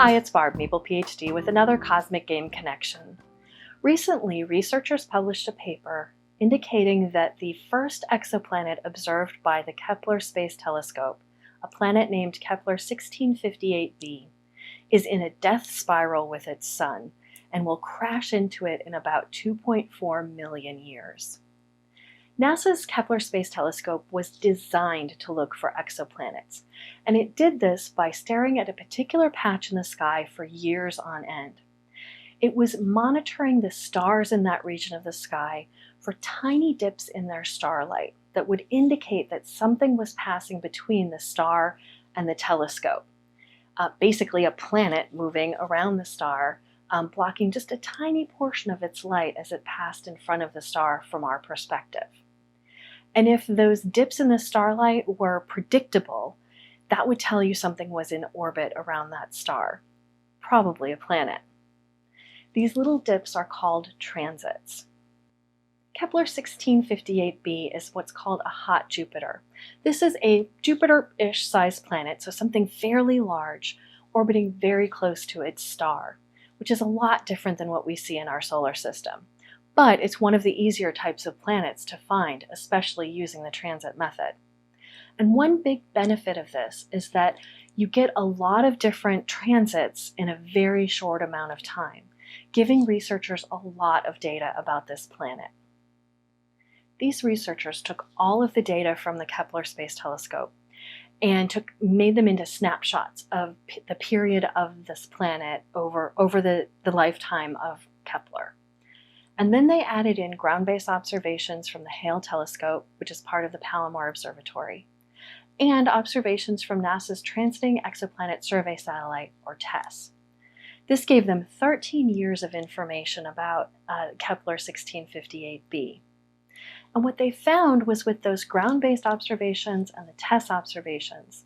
Hi, it's Barb, Maple PhD, with another Cosmic Game Connection. Recently, researchers published a paper indicating that the first exoplanet observed by the Kepler Space Telescope, a planet named Kepler 1658b, is in a death spiral with its sun and will crash into it in about 2.4 million years. NASA's Kepler Space Telescope was designed to look for exoplanets, and it did this by staring at a particular patch in the sky for years on end. It was monitoring the stars in that region of the sky for tiny dips in their starlight that would indicate that something was passing between the star and the telescope. Basically a planet moving around the star, blocking just a tiny portion of its light as it passed in front of the star from our perspective. And if those dips in the starlight were predictable, that would tell you something was in orbit around that star, probably a planet. These little dips are called transits. Kepler 1658b is what's called a hot Jupiter. This is a Jupiter-ish sized planet, so something fairly large, orbiting very close to its star, which is a lot different than what we see in our solar system. But it's one of the easier types of planets to find, especially using the transit method. And one big benefit of this is that you get a lot of different transits in a very short amount of time, giving researchers a lot of data about this planet. These researchers took all of the data from the Kepler Space Telescope and made them into snapshots of the period of this planet over the lifetime of Kepler. And then they added in ground-based observations from the Hale telescope, which is part of the Palomar Observatory, and observations from NASA's Transiting Exoplanet Survey Satellite, or TESS. This gave them 13 years of information about Kepler 1658b. And what they found was with those ground-based observations and the TESS observations,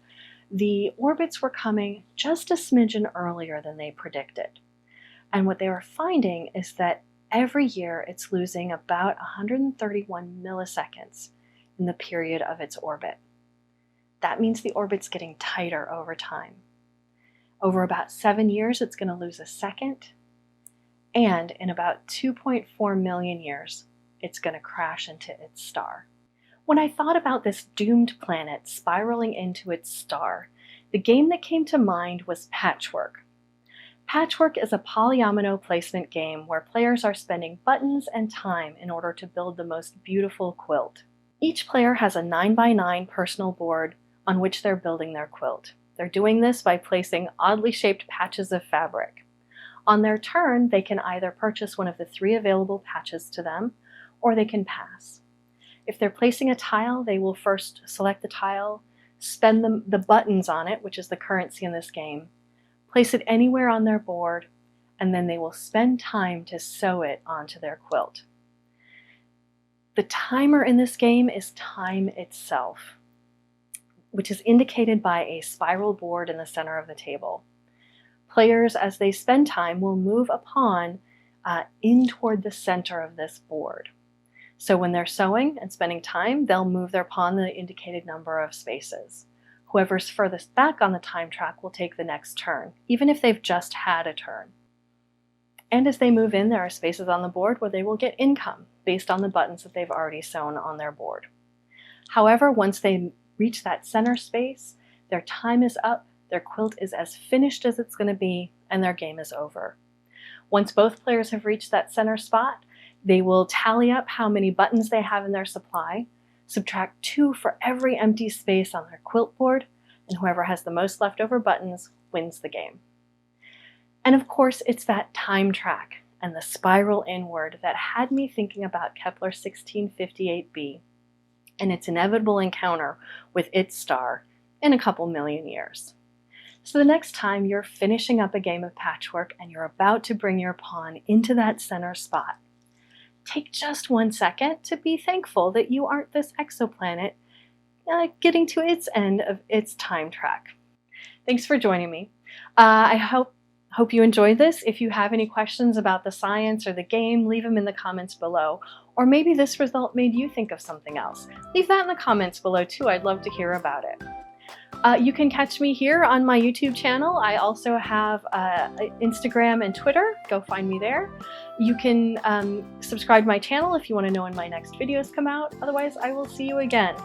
the orbits were coming just a smidgen earlier than they predicted. And what they were finding is that every year it's losing about 131 milliseconds in the period of its orbit. That means the orbit's getting tighter over time. Over about 7 years, it's going to lose a second, and in about 2.4 million years, it's going to crash into its star. When I thought about this doomed planet spiraling into its star, the game that came to mind was Patchwork. Patchwork is a polyomino placement game where players are spending buttons and time in order to build the most beautiful quilt. Each player has a 9x9 personal board on which they're building their quilt. They're doing this by placing oddly shaped patches of fabric. On their turn, they can either purchase one of the 3 available patches to them, or they can pass. If they're placing a tile, they will first select the tile, spend the buttons on it, which is the currency in this game, place it anywhere on their board, and then they will spend time to sew it onto their quilt. The timer in this game is time itself, which is indicated by a spiral board in the center of the table. Players, as they spend time, will move a pawn in toward the center of this board. So when they're sewing and spending time, they'll move their pawn the indicated number of spaces. Whoever's furthest back on the time track will take the next turn, even if they've just had a turn. And as they move in, there are spaces on the board where they will get income based on the buttons that they've already sewn on their board. However, once they reach that center space, their time is up, their quilt is as finished as it's going to be, and their game is over. Once both players have reached that center spot, they will tally up how many buttons they have in their supply, subtract 2 for every empty space on their quilt board, and whoever has the most leftover buttons wins the game. And of course, it's that time track and the spiral inward that had me thinking about Kepler 1658b and its inevitable encounter with its star in a couple million years. So the next time you're finishing up a game of Patchwork and you're about to bring your pawn into that center spot, take just 1 second to be thankful that you aren't this exoplanet getting to its end of its time track. Thanks for joining me. I hope you enjoyed this. If you have any questions about the science or the game, leave them in the comments below. Or maybe this result made you think of something else. Leave that in the comments below too, I'd love to hear about it. You can catch me here on my YouTube channel. I also have Instagram and Twitter. Go find me there. You can subscribe to my channel if you want to know when my next videos come out. Otherwise, I will see you again.